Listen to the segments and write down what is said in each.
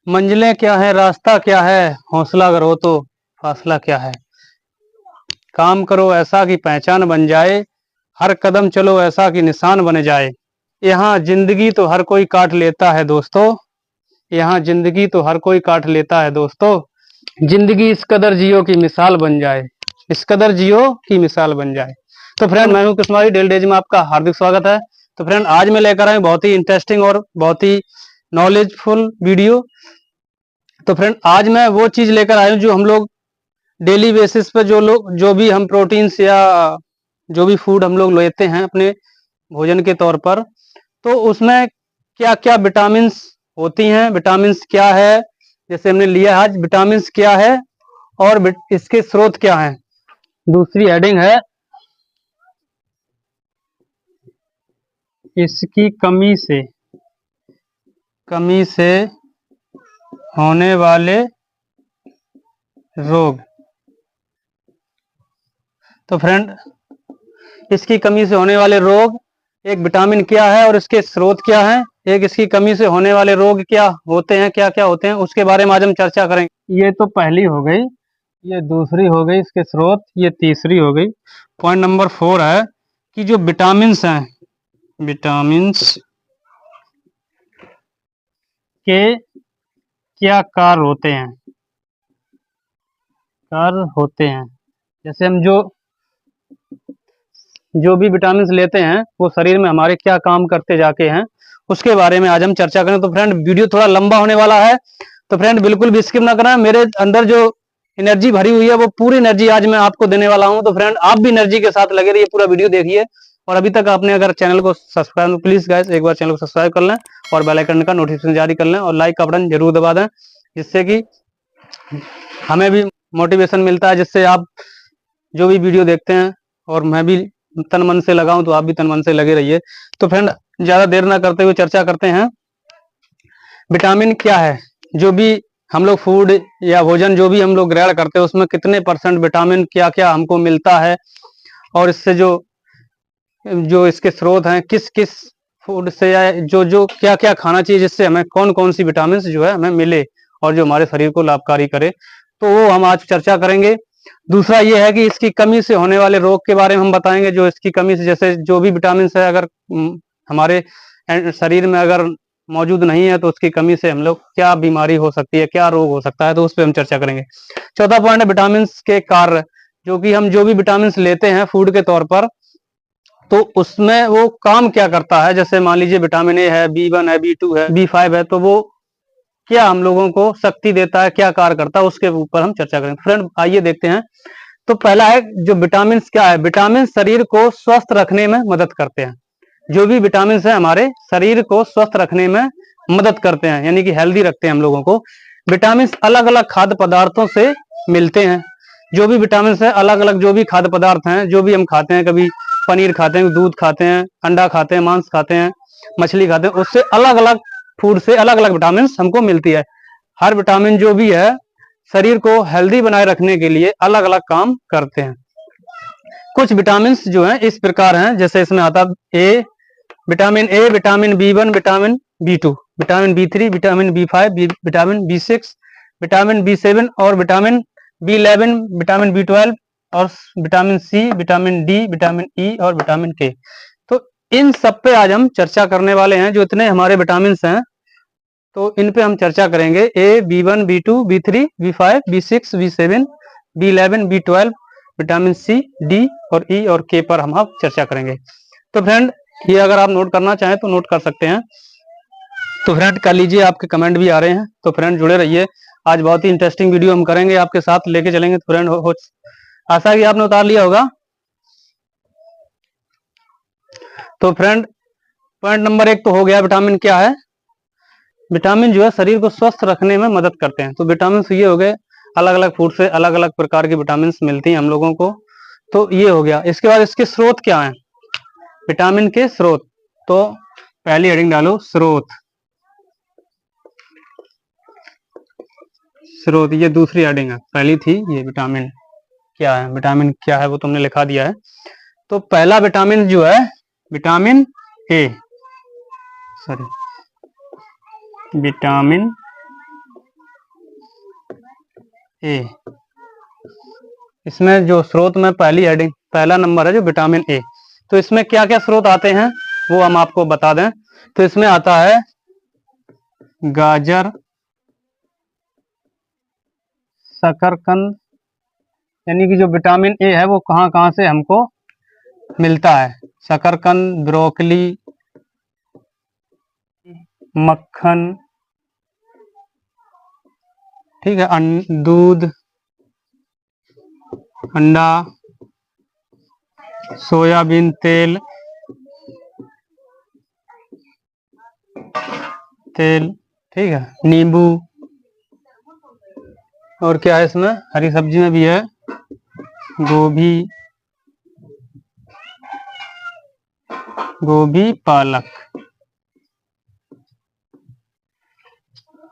मंजिलें क्या है, रास्ता क्या है, हौसला अगर हो तो फासला क्या है। काम करो ऐसा कि पहचान बन जाए, हर कदम चलो ऐसा कि निशान बन जाए। यहाँ जिंदगी तो हर कोई काट लेता है दोस्तों, यहाँ जिंदगी तो हर कोई काट लेता है दोस्तों। जिंदगी इस कदर जियो की मिसाल बन जाए, इस कदर जियो की मिसाल बन जाए। तो फ्रेंड, मैं हूं कुसमारी डेल डेज में आपका हार्दिक स्वागत है। तो फ्रेंड, आज मैं लेकर आया बहुत ही इंटरेस्टिंग और बहुत ही नॉलेजफुल वीडियो। तो फ्रेंड, आज मैं वो चीज लेकर आया हूं जो हम लोग डेली बेसिस पे जो भी हम प्रोटीन्स या जो भी फूड हम लोग लेते हैं अपने भोजन के तौर पर, तो उसमें क्या क्या विटामिन्स होती हैं, विटामिन्स क्या है, जैसे हमने लिया आज विटामिन्स क्या है और इसके स्रोत क्या हैं। दूसरी हेडिंग है इसकी कमी से होने वाले रोग। तो फ्रेंड, इसकी कमी से होने वाले रोग, एक विटामिन क्या है और इसके स्रोत क्या हैं, एक इसकी कमी से होने वाले रोग क्या होते हैं, क्या क्या होते हैं, उसके बारे में आज हम चर्चा करेंगे। ये तो पहली हो गई, ये दूसरी हो गई इसके स्रोत, ये तीसरी हो गई। पॉइंट नंबर 4 है कि जो विटामिन्स हैं, विटामिन्स के क्या कार्य होते हैं। जैसे हम जो जो भी विटामिन लेते हैं वो शरीर में हमारे क्या काम करते जाके हैं, उसके बारे में आज हम चर्चा करें। तो फ्रेंड, वीडियो थोड़ा लंबा होने वाला है, तो फ्रेंड बिल्कुल भी स्किप ना करना। मेरे अंदर जो एनर्जी भरी हुई है वो पूरी एनर्जी आज मैं आपको देने वाला हूं। तो फ्रेंड, आप भी एनर्जी के साथ लगे रहिए, पूरा वीडियो देखिए। और अभी तक आपने अगर चैनल को सब्सक्राइब, प्लीज गाइस एक बार चैनल को सब्सक्राइब कर लें और बेल आइकन का नोटिफिकेशन जारी कर लें और लाइक का बटन जरूर दबा दें, जिससे कि हमें भी मोटिवेशन मिलता है, जिससे आप जो भी वीडियो देखते हैं और मैं भी तन मन से लगाऊं तो आप भी तन मन से लगे रहिए। तो फ्रेंड, ज्यादा देर ना करते हुए चर्चा करते हैं। विटामिन क्या है, जो भी हम लोग फूड या भोजन जो भी हम लोग ग्रहण करते हैं उसमें कितने परसेंट विटामिन क्या क्या हमको मिलता है, और इससे जो जो इसके स्रोत हैं, किस किस फूड से या जो जो क्या क्या खाना चाहिए जिससे हमें कौन कौन सी विटामिन जो है हमें मिले और जो हमारे शरीर को लाभकारी करे, तो वो हम आज चर्चा करेंगे। दूसरा ये है कि इसकी कमी से होने वाले रोग के बारे में हम बताएंगे। जो इसकी कमी से, जैसे जो भी विटामिन है अगर हमारे शरीर में अगर मौजूद नहीं है तो उसकी कमी से हम लोग क्या बीमारी हो सकती है, क्या रोग हो सकता है, तो उस पर हम चर्चा करेंगे। चौथा पॉइंट है विटामिन के कार्य, जो कि हम जो भी विटामिन लेते हैं फूड के तौर पर, तो उसमें वो काम क्या करता है। जैसे मान लीजिए विटामिन ए है, B1 है, B2 है, B5 है, तो वो क्या हम लोगों को शक्ति देता है, क्या कार्य करता है, उसके ऊपर हम चर्चा करेंगे। फ्रेंड, आइए देखते हैं। तो पहला है जो विटामिन क्या है। विटामिन शरीर को स्वस्थ रखने में मदद करते हैं। जो भी विटामिन है हमारे शरीर को स्वस्थ रखने में मदद करते हैं, यानी कि हेल्दी रखते हैं हम लोगों को। विटामिन अलग अलग खाद्य पदार्थों से मिलते हैं। जो भी विटामिन है अलग अलग, जो भी खाद्य पदार्थ हैं, जो भी हम खाते हैं, कभी पनीर खाते हैं, दूध खाते हैं, अंडा खाते हैं, मांस खाते हैं, मछली खाते हैं, उससे अलग अलग फूड से अलग अलग विटामिन हमको मिलती है। हर विटामिन जो भी है शरीर को हेल्दी बनाए रखने के लिए अलग अलग काम करते हैं। कुछ विटामिन जो हैं इस प्रकार हैं, जैसे इसमें आता है vitamin A, vitamin B1, vitamin B2, vitamin B3, vitamin B5, vitamin B6, vitamin B7 और विटामिन B11, विटामिन B12 और vitamin C, vitamin D, vitamin E और विटामिन K। तो इन सब पे आज हम चर्चा करने वाले हैं। जो इतने हमारे विटामिन हैं तो इन पे हम चर्चा करेंगे। A, B1, B2, B3, B5, B6, B7, B11, B12, vitamin C, D और E और K पर हम अब चर्चा करेंगे। तो फ्रेंड, ये अगर आप नोट करना चाहें तो नोट कर सकते हैं। तो फ्रेंड कर लीजिए, आपके कमेंट भी आ रहे हैं, तो फ्रेंड जुड़े रहिए। आज बहुत ही इंटरेस्टिंग वीडियो हम करेंगे, आपके साथ लेके चलेंगे। तो फ्रेंड, आशा है कि आपने उतार लिया होगा। तो फ्रेंड, पॉइंट नंबर 1 तो हो गया, विटामिन क्या है। विटामिन जो है शरीर को स्वस्थ रखने में मदद करते हैं। तो विटामिन ये हो गए, अलग अलग फूड से अलग अलग प्रकार की विटामिन मिलती हैं हम लोगों को। तो ये हो गया। इसके बाद इसके स्रोत क्या है, विटामिन के स्रोत। तो पहली हेडिंग डालो, स्रोत। स्रोत, ये दूसरी हेडिंग है, पहली थी ये विटामिन क्या है। विटामिन क्या है वो तुमने लिखा दिया है। तो पहला विटामिन जो है vitamin A, sorry, vitamin A. इसमें जो स्रोत में पहली हेडिंग पहला नंबर है जो विटामिन ए, तो इसमें क्या क्या स्रोत आते हैं वो हम आपको बता दें। तो इसमें आता है गाजर, शकरकंद, यानी कि जो विटामिन ए है वो कहाँ कहाँ से हमको मिलता है। शकरकंद, ब्रोकली, मक्खन, ठीक है, दूध, अंडा, सोयाबीन तेल, ठीक है, नींबू, और क्या है इसमें हरी सब्जी में भी है गोभी, पालक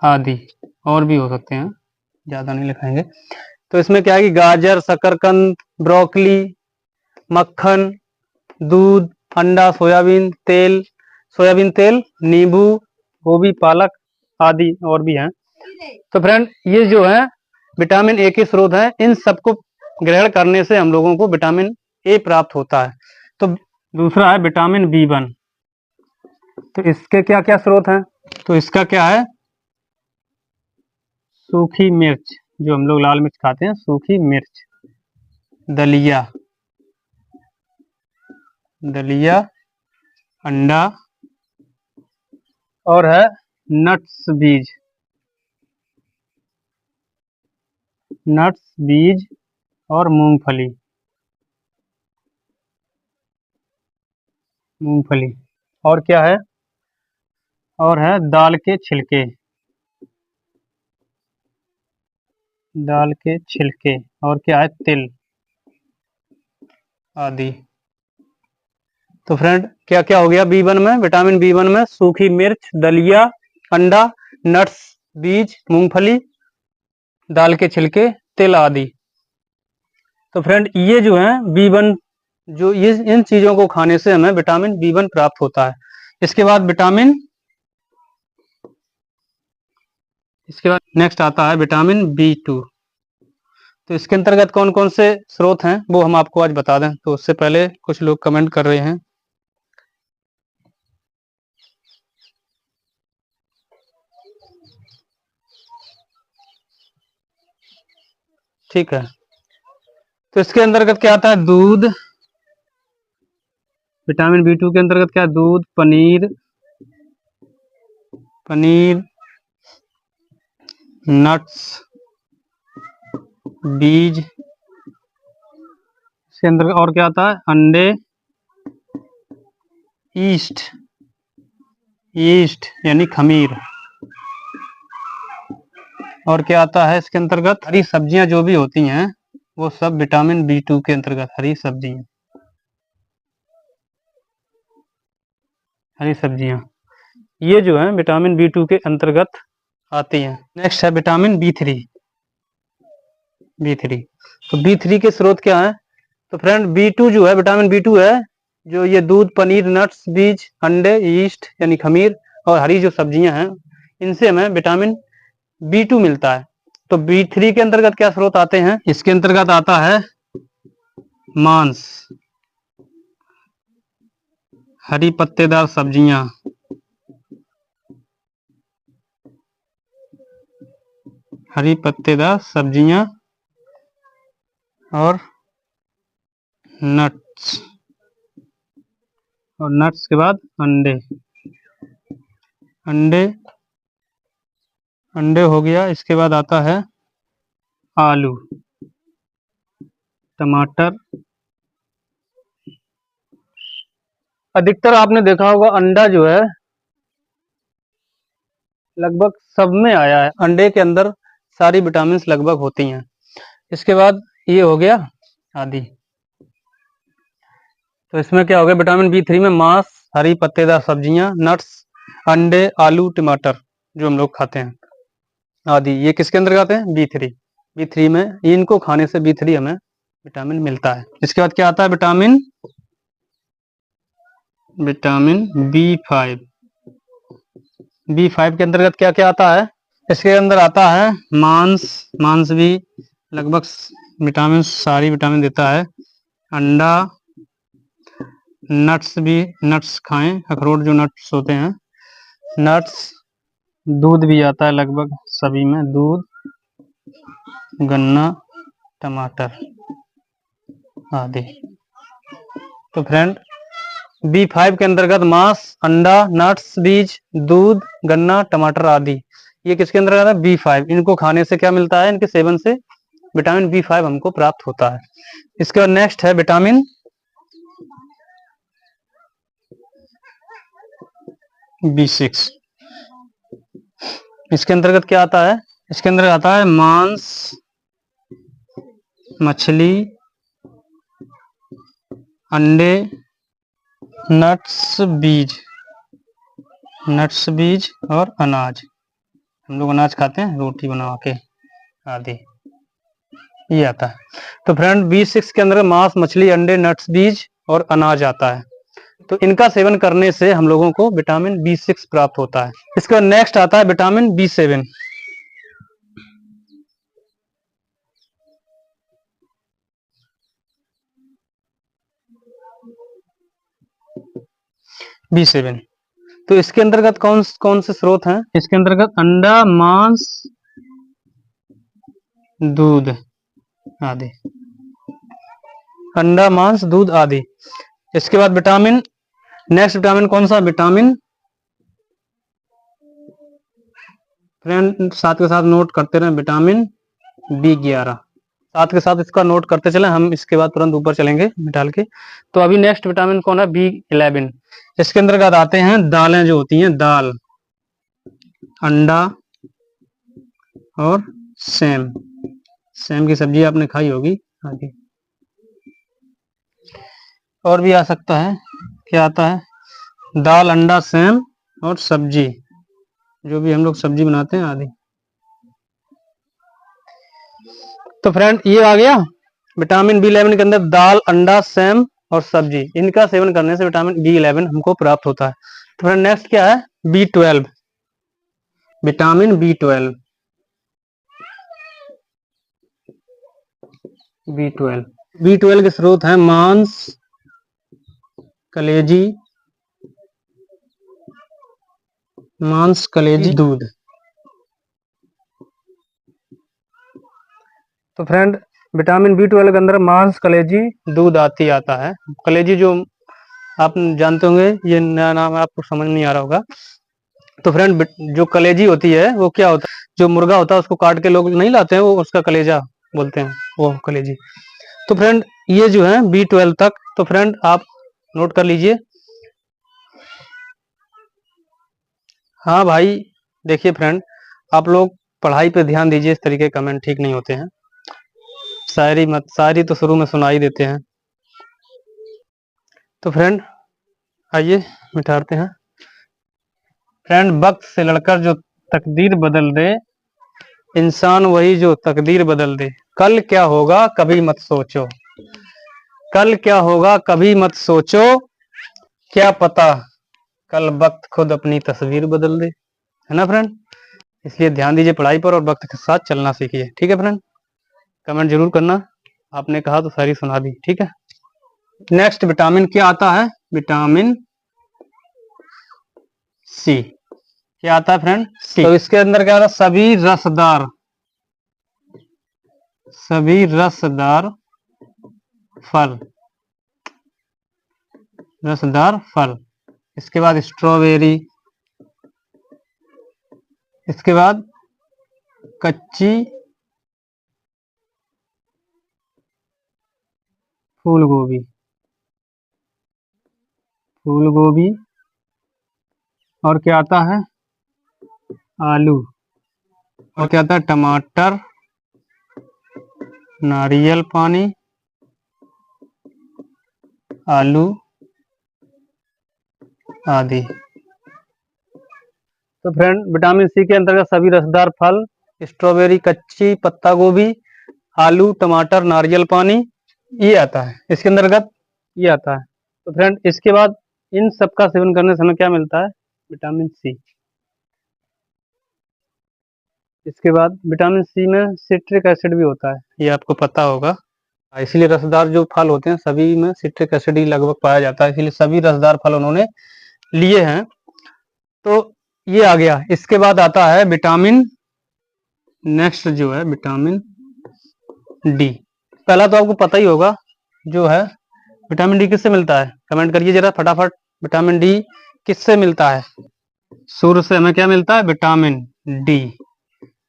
आदि, और भी हो सकते हैं, ज्यादा नहीं लिखाएंगे। तो इसमें क्या है कि गाजर, शकरकंद, ब्रोकली, मक्खन, दूध, अंडा, सोयाबीन तेल, नींबू, गोभी, पालक आदि और भी हैं। तो फ्रेंड ये जो है विटामिन ए के स्रोत हैं, इन सबको ग्रहण करने से हम लोगों को विटामिन ए प्राप्त होता है। तो दूसरा है विटामिन बी1। तो इसके क्या क्या स्रोत हैं, तो इसका क्या है, सूखी मिर्च, जो हम लोग लाल मिर्च खाते हैं, सूखी मिर्च, दलिया, अंडा, और है नट्स बीज और मूंगफली, और क्या है, और है दाल के छिलके, और क्या है, तिल आदि। तो फ्रेंड क्या क्या हो गया बी1 में, विटामिन बी1 में सूखी मिर्च, दलिया, अंडा, नट्स, बीज, मूंगफली, दाल के छिलके, तिल आदि। तो फ्रेंड ये जो है बी1, जो ये इन चीजों को खाने से हमें विटामिन बी1 प्राप्त होता है। इसके बाद नेक्स्ट आता है विटामिन बी2। तो इसके अंतर्गत कौन कौन से स्रोत हैं वो हम आपको आज बता दें। तो उससे पहले कुछ लोग कमेंट कर रहे हैं, ठीक है। तो इसके अंतर्गत क्या आता है, दूध, विटामिन बी2 के अंतर्गत क्या है, दूध, पनीर, नट्स, बीज, इसके अंदर और क्या आता है, अंडे, ईस्ट यानी खमीर, और क्या आता है इसके अंतर्गत, हरी सब्जियां जो भी होती हैं वो सब विटामिन बी2 के अंतर्गत, हरी सब्जियां ये जो है विटामिन बी2 के अंतर्गत आती हैं। नेक्स्ट है विटामिन बी3। तो बी3 के स्रोत क्या है, तो फ्रेंड बी2 जो है, विटामिन बी2 है जो ये दूध, पनीर, नट्स, बीज, अंडे, ईस्ट यानी खमीर और हरी जो सब्जियां हैं इनसे हमें विटामिन बी2 मिलता है। तो बी3 के अंतर्गत क्या स्रोत आते हैं, इसके अंतर्गत आता है मांस, हरी पत्तेदार सब्जियां, और नट्स, और नट्स के बाद अंडे हो गया। इसके बाद आता है आलू, टमाटर। अधिकतर आपने देखा होगा अंडा जो है लगभग सब में आया है, अंडे के अंदर सारी विटामिन लगभग होती हैं। इसके बाद ये हो गया आदि। तो इसमें क्या हो गया, विटामिन बी3 में मांस, हरी पत्तेदार सब्जियां, नट्स, अंडे, आलू, टमाटर जो हम लोग खाते हैं आदि, ये किसके अंदर आते हैं, बी3 में। इनको खाने से बी3 हमें विटामिन मिलता है। इसके बाद क्या आता है, विटामिन बी5। बी5 के अंतर्गत क्या क्या आता है, इसके अंदर आता है मांस, मांस भी लगभग विटामिन, सारी विटामिन देता है। अंडा, नट्स भी, नट्स खाएं, अखरोट जो नट्स होते हैं, नट्स, दूध भी आता है लगभग सभी में, दूध, गन्ना, टमाटर आदि। तो फ्रेंड B5 के अंतर्गत मांस, अंडा, नट्स, बीज, दूध, गन्ना, टमाटर आदि, ये किसके अंतर्गत है? B5। इनको खाने से क्या मिलता है? इनके सेवन से विटामिन B5 हमको प्राप्त होता है। इसके बाद नेक्स्ट है विटामिन B6। इसके अंतर्गत क्या आता है? इसके अंदर आता है मांस, मछली, अंडे, नट्स, बीज, नट्स, बीज और अनाज। हम लोग अनाज खाते हैं रोटी बना के आदि, ये आता है। तो फ्रेंड B6 के अंदर मांस, मछली, अंडे, नट्स, बीज और अनाज आता है। तो इनका सेवन करने से हम लोगों को विटामिन B6 प्राप्त होता है। इसके बाद नेक्स्ट आता है विटामिन B7। B7, तो इसके अंतर्गत कौन कौन से स्रोत हैं? इसके अंतर्गत अंडा, मांस, दूध आदि, अंडा, मांस, दूध आदि। इसके बाद विटामिन, नेक्स्ट विटामिन कौन सा? विटामिन, फ्रेंड साथ के साथ नोट करते रहे, विटामिन B11। साथ के साथ इसका नोट करते चले, हम इसके बाद तुरंत ऊपर चलेंगे डाल के। तो अभी नेक्स्ट विटामिन कौन है? B11। इसके अंतर्गत आते हैं दालें जो होती हैं, दाल, अंडा और सेम, सेम की सब्जी आपने खाई होगी आगे। और भी आ सकता है, क्या आता है? दाल, अंडा, सेम और सब्जी, जो भी हम लोग सब्जी बनाते हैं आदि। तो फ्रेंड ये आ गया विटामिन B11 के अंदर दाल, अंडा, सेम और सब्जी। इनका सेवन करने से विटामिन B11 हमको प्राप्त होता है। तो फ्रेंड नेक्स्ट क्या है? B12, vitamin B12। B12 के स्रोत हैं मांस, कलेजी, मांस, कलेजी, दूध। तो फ्रेंड विटामिन B12 के अंदर मांस, कलेजी, दूध आती आता है। कलेजी जो आप जानते होंगे, ये नया नाम है, आपको समझ नहीं आ रहा होगा। तो फ्रेंड जो कलेजी होती है वो क्या होता है? जो मुर्गा होता है उसको काट के लोग नहीं लाते हैं, वो उसका कलेजा बोलते हैं, वो कलेजी। तो फ्रेंड ये जो है B12 तक, तो फ्रेंड आप नोट कर लीजिए। हाँ भाई, देखिए फ्रेंड, आप लोग पढ़ाई पे ध्यान दीजिए, इस तरीके कमेंट ठीक नहीं होते हैं। शायरी मत, शायरी तो शुरू में सुनाई देते हैं। तो फ्रेंड आइए मिटाते हैं। फ्रेंड वक्त से लड़कर जो तकदीर बदल दे, इंसान वही जो तकदीर बदल दे। कल क्या होगा कभी मत सोचो, कल क्या होगा कभी मत सोचो, क्या पता कल वक्त खुद अपनी तस्वीर बदल दे। है ना फ्रेंड? इसलिए ध्यान दीजिए पढ़ाई पर और वक्त के साथ चलना सीखिए। ठीक है फ्रेंड, कमेंट जरूर करना। आपने कहा तो सारी सुना दी। ठीक है, नेक्स्ट विटामिन क्या आता है? Vitamin C। क्या आता है फ्रेंड? C। तो इसके अंदर क्या आता है? सभी रसदार, सभी रसदार फल, रसदार फल। इसके बाद स्ट्रॉबेरी, इसके बाद कच्ची फूल गोभी, फूल गोभी। और क्या आता है? आलू। और क्या आता है? टमाटर, नारियल पानी, आलू आदि। तो फ्रेंड विटामिन C के अंतर्गत सभी रसदार फल, स्ट्रॉबेरी, कच्ची पत्ता गोभी, आलू, टमाटर, नारियल पानी, ये आता है इसके अंतर्गत, ये आता है। तो फ्रेंड इसके बाद इन सब का सेवन करने से हमें क्या मिलता है? Vitamin C। इसके बाद विटामिन सी में सिट्रिक एसिड भी होता है, ये आपको पता होगा। इसीलिए रसदार जो फल होते हैं सभी में सिट्रिक एसिड ही लगभग पाया जाता है, इसीलिए सभी रसदार फल उन्होंने लिए हैं। तो ये आ गया। इसके बाद आता है विटामिन, नेक्स्ट जो है विटामिन डी। पहला तो आपको पता ही होगा जो है विटामिन डी किससे मिलता है, कमेंट करिए जरा फटाफट। विटामिन डी किससे मिलता है? सूर्य से हमें क्या मिलता है? Vitamin D.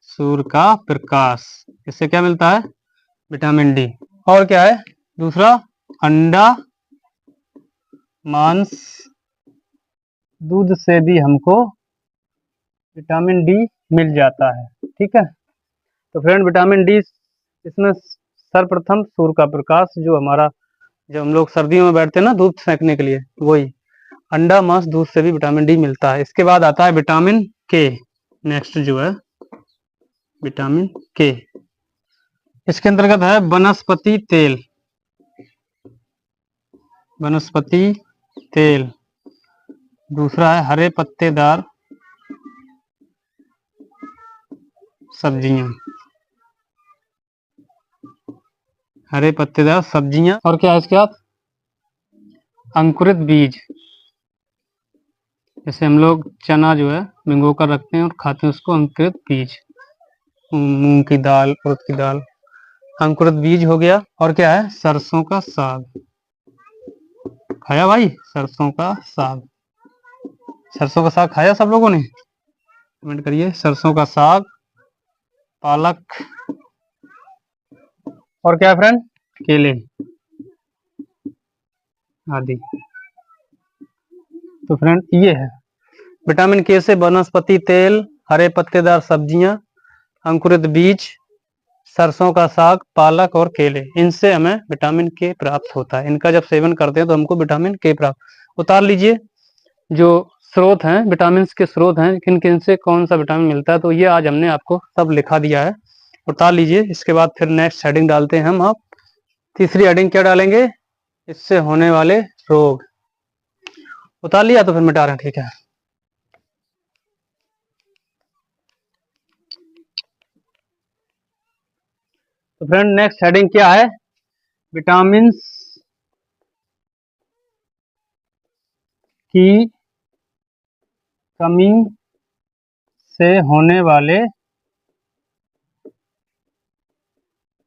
सूर्य का प्रकाश, इससे क्या मिलता है? Vitamin D. और क्या है दूसरा? अंडा, मांस, दूध से भी हमको विटामिन डी मिल जाता है। ठीक है, तो फ्रेंड विटामिन डी इसमें सर्वप्रथम सूर्य का प्रकाश, जो हमारा, जब हम लोग सर्दियों में बैठते हैं ना धूप सेकने के लिए, वही अंडा, मांस, दूध से भी विटामिन डी मिलता है। इसके बाद आता है विटामिन के। नेक्स्ट जो है विटामिन के, इसके अंतर्गत है वनस्पति तेल। वनस्पति तेल। दूसरा है हरे पत्तेदार सब्जियां। हरे पत्तेदार सब्जियां। और क्या है इसके बाद? अंकुरित बीज। जैसे हम लोग चना जो है भिगो कर रखते हैं और खाते हैं उसको, अंकुरित बीज। मूंग की दाल, उड़द की दाल, अंकुरित बीज हो गया। और क्या है? सरसों का साग। खाया भाई सरसों का साग? सरसों का साग खाया सब लोगों ने? कमेंट करिए। सरसों का साग, पालक। और क्या है फ्रेंड? केले आदि। तो फ्रेंड ये है विटामिन के से वनस्पति तेल, हरे पत्तेदार सब्जियां, अंकुरित बीज, सरसों का साग, पालक और केले, इनसे हमें विटामिन के प्राप्त होता है। इनका जब सेवन करते हैं तो हमको विटामिन के प्राप्त। उतार लीजिए जो स्रोत हैं, विटामिन के स्रोत हैं, किन किन से कौन सा विटामिन मिलता है, तो ये आज हमने आपको सब लिखा दिया है। उतार लीजिए। इसके बाद फिर नेक्स्ट हेडिंग डालते हैं हम। आप तीसरी हेडिंग क्या डालेंगे? इससे होने वाले रोग। उतार लिया तो फिर मिटा रहे हैं, ठीक है। तो फ्रेंड नेक्स्ट हेडिंग क्या है? विटामिन की कमी से होने वाले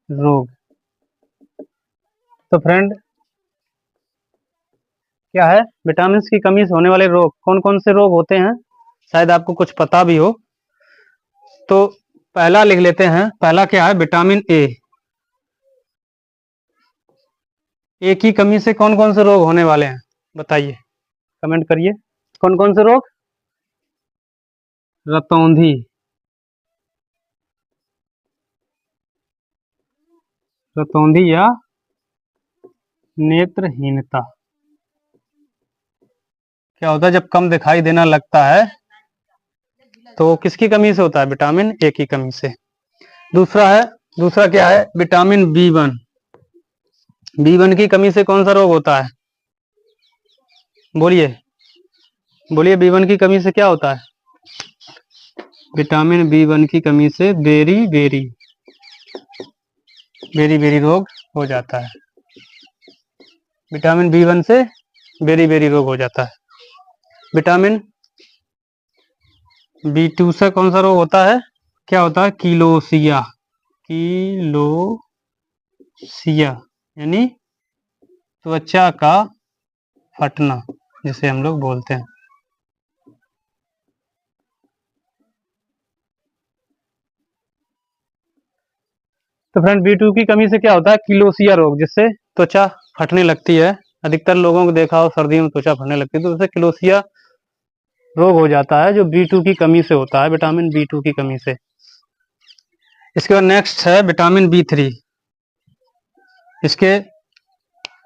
रोग। तो फ्रेंड क्या है? विटामिन की कमी से होने वाले रोग। कौन कौन से रोग होते हैं, शायद आपको कुछ पता भी हो। तो पहला लिख लेते हैं। पहला क्या है? Vitamin A. ए की कमी से कौन कौन से रोग होने वाले हैं, बताइए, कमेंट करिए। कौन कौन से रोग? रतौंधी, रतौंधी या नेत्रहीनता। क्या होता है जब कम दिखाई देना लगता है तो किसकी कमी से होता है? विटामिन ए की कमी से। दूसरा क्या है? Vitamin B1. बी1 की कमी से कौन सा रोग होता है? बोलिए बोलिए, बी1 की कमी से क्या होता है? विटामिन बी1 की कमी से बेरी बेरी रोग हो जाता है। विटामिन बी1 से बेरी रोग हो जाता है। विटामिन बी2 से कौन सा रोग होता है? क्या होता है? किलोसिया। किलोसिया यानी त्वचा का फटना, जिसे हम लोग बोलते हैं। तो फ्रेंड बी2 की कमी से क्या होता है? किलोसिया रोग, जिससे त्वचा फटने लगती है। अधिकतर लोगों को देखा हो सर्दियों में त्वचा फटने लगती है, तो उससे किलोसिया रोग हो जाता है, जो बी2 की कमी से होता है, विटामिन बी2 की कमी से। इसके बाद नेक्स्ट है विटामिन बी3। इसके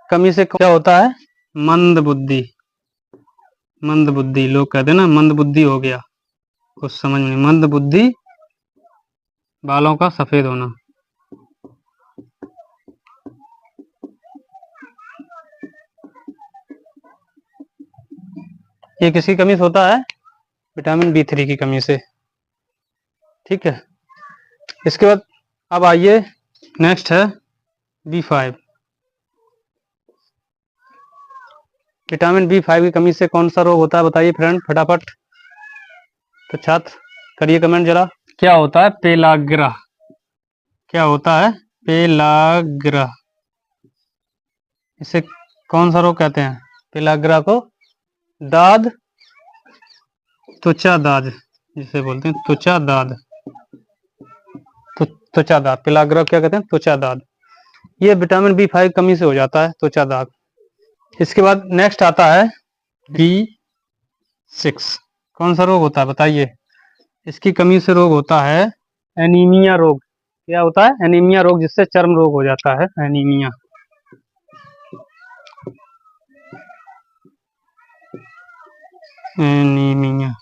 कमी से क्या होता है? मंद बुद्धि। मंद बुद्धि, लोग कहते हैं ना मंद बुद्धि हो गया, कुछ समझ में नहीं। मंद बुद्धि, बालों का सफेद होना। ये किसकी कमी से होता है? विटामिन बी3 की कमी से। ठीक है। इसके बाद अब आइए नेक्स्ट है B5। विटामिन B5 की कमी से कौन सा रोग होता है बताइए फ्रेंड फटाफट। तो छात्र करिए कमेंट जरा। क्या होता है पेलाग्रा? क्या होता है पेलाग्रा? इसे कौन सा रोग कहते हैं? पेलाग्रा को दाद, त्वचा दाद जिसे बोलते हैं त्वचा दाद। तो त्वचा दाद, पेलाग्रा क्या कहते हैं? त्वचा दाद। ये विटामिन B5 कमी से हो जाता है त्वचा दाग। इसके बाद नेक्स्ट आता है B6। कौन सा रोग होता है बताइए? इसकी कमी से रोग होता है एनीमिया रोग। क्या होता है? एनीमिया रोग, जिससे चर्म रोग हो जाता है एनीमिया। एनीमिया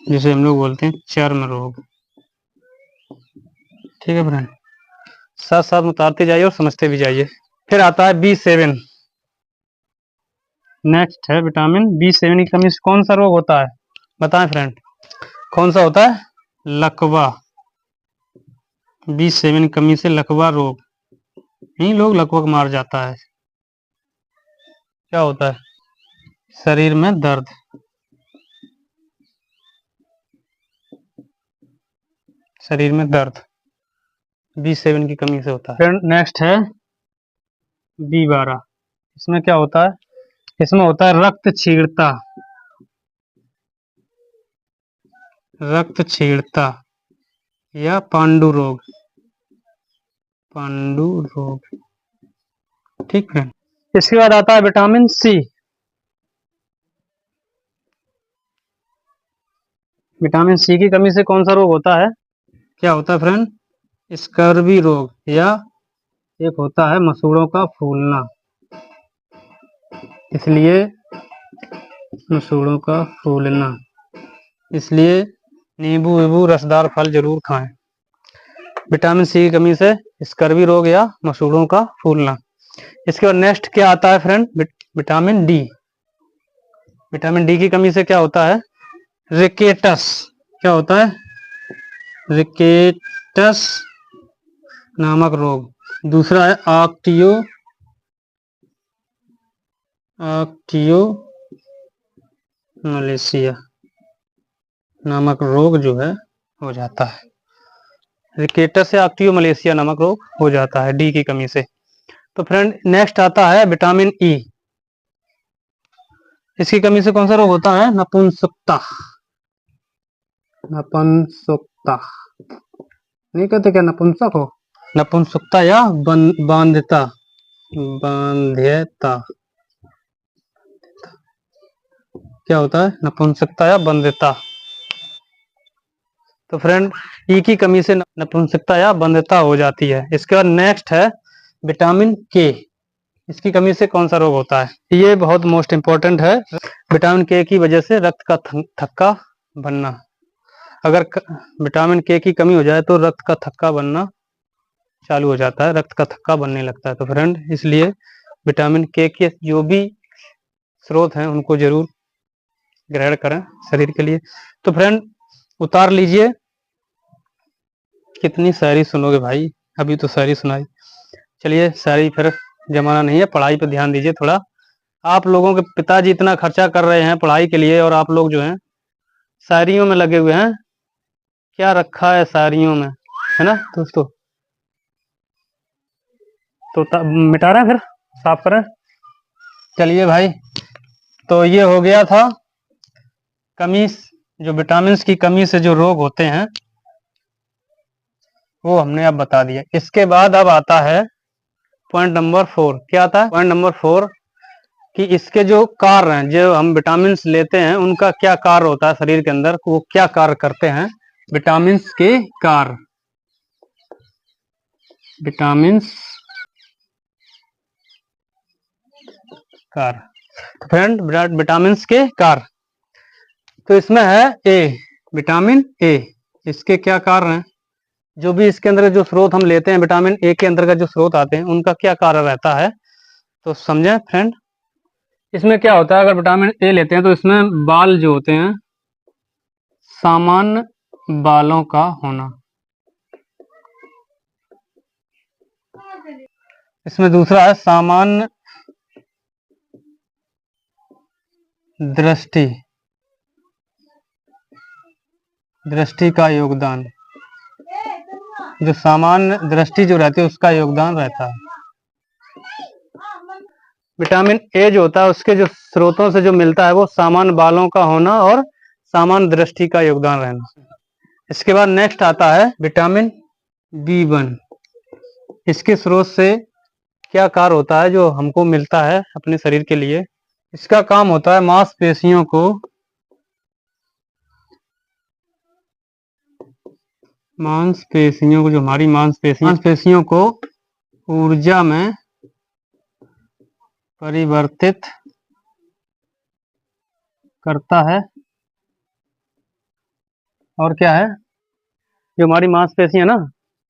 जिसे हम लोग बोलते हैं चर्म रोग। ठीक है फ्रेंड, साथ साथ उतारते जाइए और समझते भी जाइए। फिर आता है B7। नेक्स्ट है विटामिन B7 की कमी से कौन सा रोग होता है बताएं फ्रेंड? कौन सा होता है? लकवा। B7 की कमी से लकवा रोग, यही लोग लकवा मार जाता है। क्या होता है? शरीर में दर्द। शरीर में दर्द B7 की कमी से होता है। फिर नेक्स्ट है B12। इसमें क्या होता है? इसमें होता है रक्त छीड़ता। रक्त छीड़ता या पांडु रोग। पांडु रोग। ठीक है। इसके बाद आता है विटामिन C। विटामिन C की कमी से कौन सा रोग होता है? क्या होता है फ्रेंड? स्कर्वी रोग या एक होता है मसूड़ों का फूलना। इसलिए मसूड़ों का फूलना, इसलिए नींबू वीबू रसदार फल जरूर खाएं। विटामिन C की कमी से स्कर्वी रोग या मसूड़ों का फूलना। इसके बाद नेक्स्ट क्या आता है friend? Vitamin D। Vitamin D की कमी से क्या होता है? रिकेटस। क्या होता है? रिकेटस नामक रोग। दूसरा है ऑक्टियो मलेशिया नामक रोग जो है हो जाता है। रिकेटस या ऑक्टियो मलेशिया नामक रोग हो जाता है डी की कमी से। तो फ्रेंड नेक्स्ट आता है विटामिन ई। इसकी कमी से कौन सा रोग होता है? नपुंसकता। नपुंसकता नहीं कहते क्या नपुंसक हो? नपुंसकता या बांध्यता। बांध्यता क्या होता है? नपुंसकता या बंध्यता। तो फ्रेंड ई की कमी से नपुंसकता या बंध्यता हो जाती है। इसके बाद नेक्स्ट है विटामिन के। इसकी कमी से कौन सा रोग होता है? ये बहुत मोस्ट इंपॉर्टेंट है। विटामिन के की वजह से रक्त का थक्का बनना। अगर विटामिन के की कमी हो जाए तो रक्त का थक्का बनना चालू हो जाता है, रक्त का थक्का बनने लगता है। तो फ्रेंड इसलिए विटामिन के जो भी स्रोत हैं उनको जरूर ग्रहण करें शरीर के लिए। तो फ्रेंड उतार लीजिए। कितनी शायरी सुनोगे भाई, अभी तो शायरी सुनाई। चलिए शायरी फिर जमाना नहीं है, पढ़ाई पे ध्यान दीजिए थोड़ा। आप लोगों के पिताजी इतना खर्चा कर रहे हैं पढ़ाई के लिए और आप लोग जो हैं शायरियों में लगे हुए हैं। क्या रखा है शायरियों में, है ना दोस्तों? तो मिटा रहे हैं, फिर साफ करें। चलिए भाई, तो ये हो गया था कमी, जो विटामिन की कमी से जो रोग होते हैं वो हमने अब बता दिया। इसके बाद अब आता है पॉइंट नंबर 4। क्या आता है? पॉइंट नंबर 4 कि इसके जो कार्य हैं, जो हम विटामिन लेते हैं उनका क्या कार्य होता है शरीर के अंदर, वो क्या कार्य करते हैं विटामिन के कार्य। विटामिन कार्य, तो फ्रेंड विटामिन के कार्य, तो इसमें है ए, विटामिन ए। इसके क्या कार्य हैं? जो भी इसके अंदर जो स्रोत हम लेते हैं विटामिन ए के अंदर का जो स्रोत आते हैं उनका क्या कार्य रहता है, तो समझें फ्रेंड। इसमें क्या होता है, अगर विटामिन ए लेते हैं तो इसमें बाल जो होते हैं सामान्य बालों का होना। इसमें दूसरा है सामान्य दृष्टि, दृष्टि का योगदान। जो सामान्य दृष्टि जो रहती है उसका योगदान रहता है। विटामिन ए जो होता है उसके जो स्रोतों से जो मिलता है वो सामान्य बालों का होना और सामान्य दृष्टि का योगदान रहना। इसके बाद नेक्स्ट आता है विटामिन B1। इसके स्रोत से क्या कार्य होता है जो हमको मिलता है अपने शरीर के लिए। इसका काम होता है मांसपेशियों को जो हमारी मांसपेशियों को ऊर्जा में परिवर्तित करता है। और क्या है, जो हमारी मांसपेशियां ना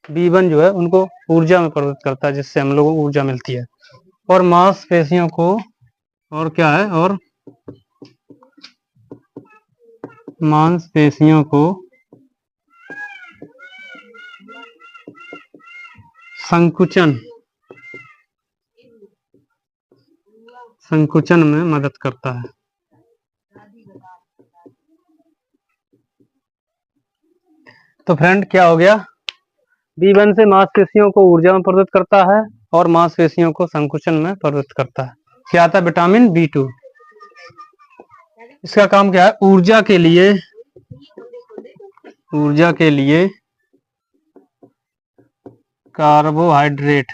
B1 जो है उनको ऊर्जा में परिवर्तित करता है, जिससे हम लोगों को ऊर्जा मिलती है। और मांसपेशियों को और क्या है, और मांसपेशियों को संकुचन में मदद करता है। तो फ्रेंड क्या हो गया, B1 से मांसपेशियों को ऊर्जा में परिवर्तित करता है और मांसपेशियों को संकुचन में परिवर्तित करता है। क्या आता है विटामिन B2। इसका काम क्या है, ऊर्जा के लिए कार्बोहाइड्रेट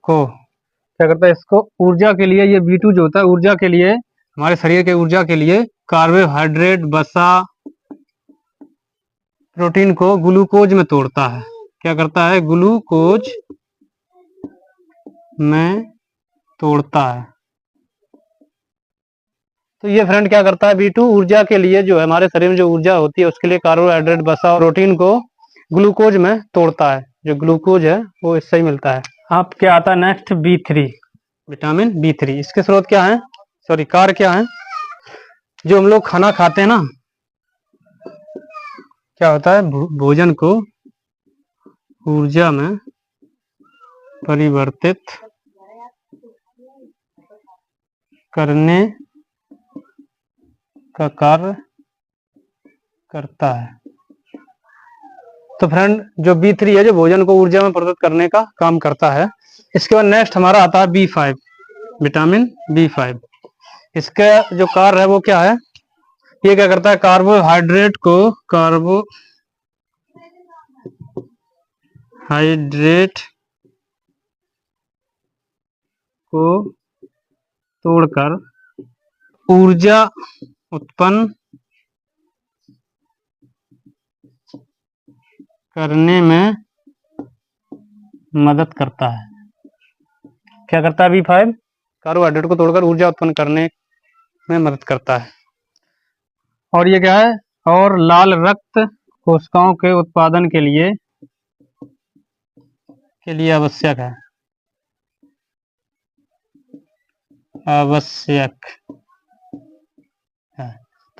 को क्या करता है, इसको ऊर्जा के लिए, ये B2 जो होता है ऊर्जा के लिए, हमारे शरीर के ऊर्जा के लिए कार्बोहाइड्रेट, वसा, प्रोटीन को ग्लूकोज में तोड़ता है। क्या करता है, ग्लूकोज में तोड़ता है। तो ये फ्रेंड क्या करता है, B2 ऊर्जा के लिए, जो है हमारे शरीर में जो ऊर्जा होती है उसके लिए कार्बोहाइड्रेट, वसा और प्रोटीन को ग्लूकोज में तोड़ता है। जो ग्लूकोज है वो इससे ही मिलता है। अब क्या आता है नेक्स्ट, B3, विटामिन B3। इसके स्रोत क्या है, सॉरी कार्य क्या है। जो हम लोग खाना खाते हैं ना, क्या होता है, भोजन को ऊर्जा में परिवर्तित करने का कार्य करता है। तो फ्रेंड जो B3 है, जो भोजन को ऊर्जा में परिवर्तित करने का काम करता है। इसके बाद नेक्स्ट हमारा आता है B5, विटामिन B5। इसका जो कार्य है वो क्या है, ये क्या करता है, कार्बोहाइड्रेट को तोड़कर ऊर्जा उत्पन्न करने में मदद करता है। क्या करता है B5, कार्बोहाइड्रेट को तोड़कर ऊर्जा उत्पन्न करने में मदद करता है। और ये क्या है, और लाल रक्त कोशिकाओं के उत्पादन के लिए आवश्यक है।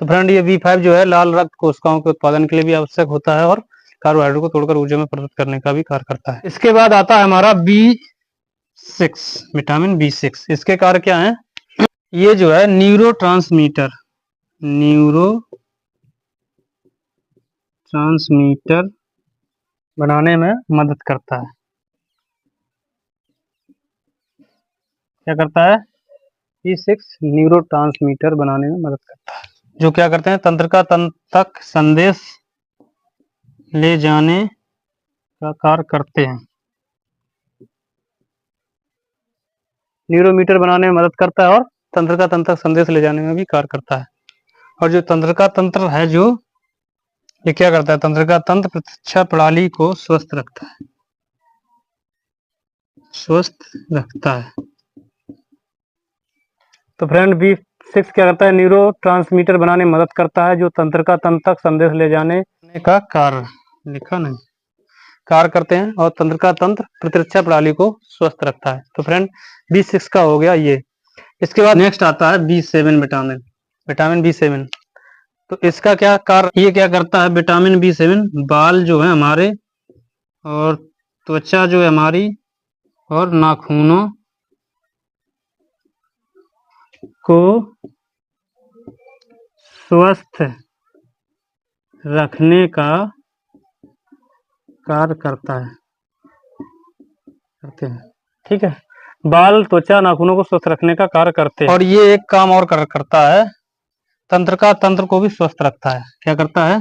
तो फ्रेंड ये B5 जो है लाल रक्त कोशिकाओं के उत्पादन के लिए भी आवश्यक होता है और कार्बोहाइड्रेट को तोड़कर ऊर्जा में परिवर्तित करने का भी कार्य करता है। इसके बाद आता है हमारा B6, विटामिन B6। इसके कार्य क्या है, ये जो है न्यूरो ट्रांसमीटर बनाने में मदद करता है। क्या करता है, B6 न्यूरो ट्रांसमीटर बनाने में मदद करता है, जो क्या करते हैं, तंत्रिका तंत्र तक संदेश ले जाने का कार्य करते हैं। न्यूरोमीटर बनाने में मदद करता है और तंत्रिका तंत्र तक संदेश ले जाने में भी कार्य करता है। और जो तंत्रिका तंत्र है, जो ये क्या करता है, तंत्रिका तंत्र प्रतिरक्षा प्रणाली को स्वस्थ रखता है। तो फ्रेंड B6 क्या करता है, न्यूरो ट्रांसमीटर बनाने में मदद करता है, जो तंत्रिका तंत्र तक संदेश ले जाने का कार्य करते हैं और तंत्रिका तंत्र प्रतिरक्षा प्रणाली को स्वस्थ रखता है। तो फ्रेंड B6 का हो गया ये। इसके बाद नेक्स्ट आता है B7 विटामिन, विटामिन B7। तो इसका क्या कार्य, ये क्या करता है विटामिन B7, बाल जो है हमारे और त्वचा जो है हमारी और नाखूनों को स्वस्थ रखने का कार्य करता है, करते हैं। ठीक है, बाल त्वचा नाखूनों को स्वस्थ रखने का कार्य करते हैं। और ये एक काम और करता है, तंत्र को भी स्वस्थ रखता है। क्या करता है,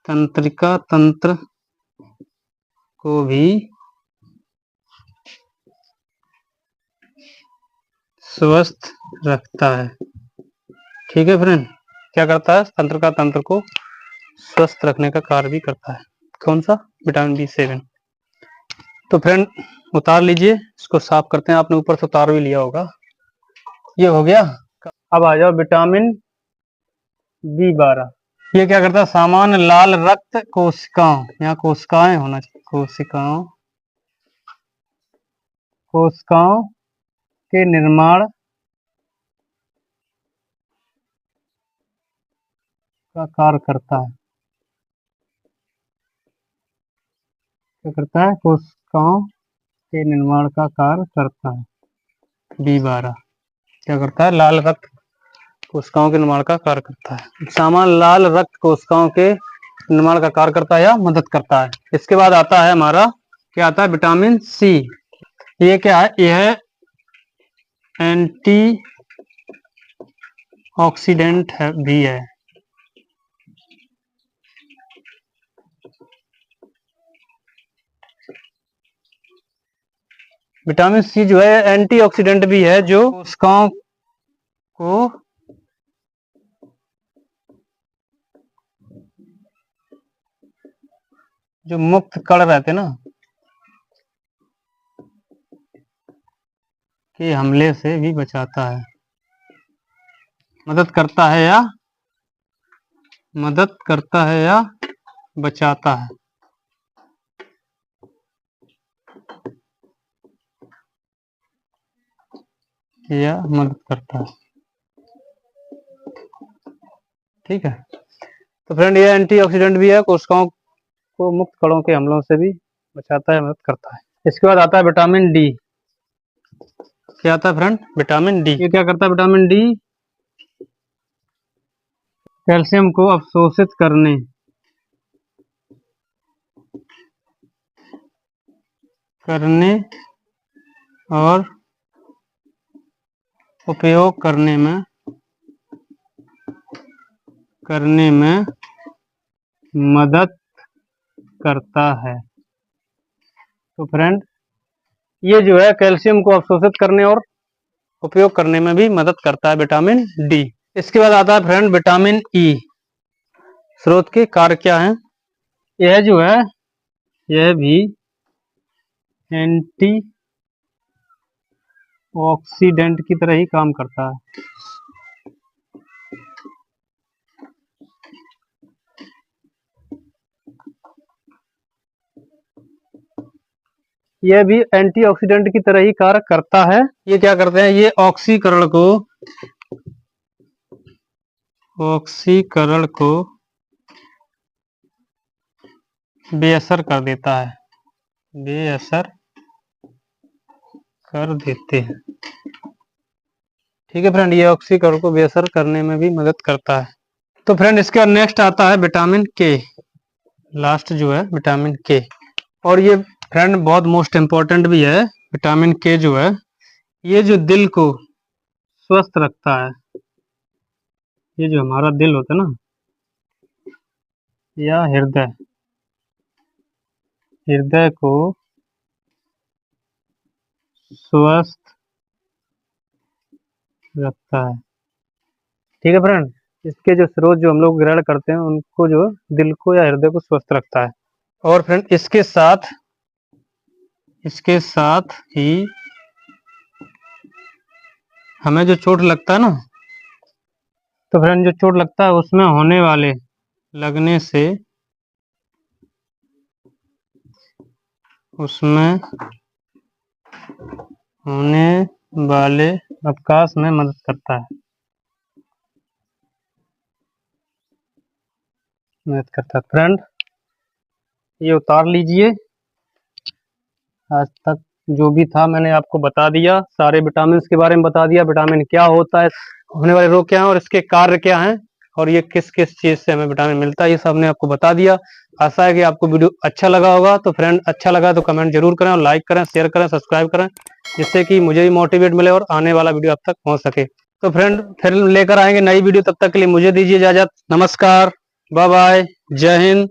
तंत्रिका तंत्र को भी स्वस्थ रखता है। ठीक है फ्रेंड, क्या करता है, तंत्रिका तंत्र को स्वस्थ रखने का कार्य भी करता है। कौन सा, विटामिन B7। तो फ्रेंड उतार लीजिए, इसको साफ करते हैं। आपने ऊपर से उतार भी लिया होगा, ये हो गया। अब आ जाओ विटामिन B12। ये क्या करता है, सामान्य लाल रक्त कोशिकाओं, यहाँ कोशिकाएं होना चाहिए, कोशिकाओं के निर्माण का कार्य करता है। क्या करता है, कोशिकाओं के निर्माण का कार्य करता है। B12 क्या करता है, लाल रक्त कोशिकाओं के निर्माण का कार्य करता है। सामान्य लाल रक्त कोशिकाओं के निर्माण का कार्य करता है या मदद करता है। इसके बाद आता है हमारा, क्या आता है, विटामिन C। ये क्या है, यह एंटी ऑक्सीडेंट भी है। विटामिन C जो है एंटीऑक्सीडेंट भी है, जो कोशिकाओं को जो मुक्त कण रहते ना के हमले से भी बचाता है, मदद करता है या बचाता है, या मदद करता है। ठीक है, तो फ्रेंड ये एंटीऑक्सीडेंट भी है, कोशिकाओं को मुक्त कणों के हमलों से भी बचाता है, मदद करता है। इसके बाद आता है विटामिन D। क्या आता है फ्रेंड, विटामिन D। ये क्या करता है, विटामिन D कैल्शियम को अवशोषित करने और उपयोग करने में मदद करता है। तो फ्रेंड ये जो है कैल्शियम को अवशोषित करने और उपयोग करने में भी मदद करता है, विटामिन D। इसके बाद आता है फ्रेंड विटामिन E। स्रोत के कार्य क्या हैं, यह जो है यह भी एंटी ऑक्सीडेंट की तरह ही काम करता है। यह भी एंटीऑक्सीडेंट की तरह ही कार्य करता है। ये क्या करते हैं, ये ऑक्सीकरण को बेअसर कर देता है, बेअसर कर देते हैं। ठीक है फ्रेंड, ये ऑक्सीकरण को बेअसर करने में भी मदद करता है। तो फ्रेंड इसके बाद नेक्स्ट आता है विटामिन K। लास्ट जो है विटामिन K, और ये फ्रेंड बहुत मोस्ट इम्पोर्टेंट भी है। विटामिन K जो है ये जो दिल को स्वस्थ रखता है, ये जो हमारा दिल होता है ना, या हृदय को स्वस्थ रखता है। ठीक है फ्रेंड, इसके जो स्रोत जो हम लोग ग्रहण करते हैं उनको जो दिल को या हृदय को स्वस्थ रखता है। और फ्रेंड इसके साथ ही हमें जो चोट लगता है ना, तो फ्रेंड जो चोट लगता है उसमें होने वाले लगने से उसमें होने वाले अवकाश में मदद करता है, फ्रेंड ये उतार लीजिए। आज तक जो भी था मैंने आपको बता दिया, सारे विटामिन के बारे में बता दिया, विटामिन क्या होता है, होने वाले रोग क्या हैं और इसके कार्य क्या हैं, और ये किस किस चीज से हमें विटामिन मिलता है, ये सब ने आपको बता दिया। आशा है कि आपको वीडियो अच्छा लगा होगा। तो फ्रेंड अच्छा लगा तो कमेंट जरूर करें और लाइक करें, शेयर करें, सब्सक्राइब करें, जिससे कि मुझे भी मोटिवेट मिले और आने वाला वीडियो आप तक पहुंच सके। तो फ्रेंड फिर लेकर आएंगे नई वीडियो, तब तक के लिए मुझे दीजिए इजाजत। नमस्कार, बाय बाय, जय हिंद।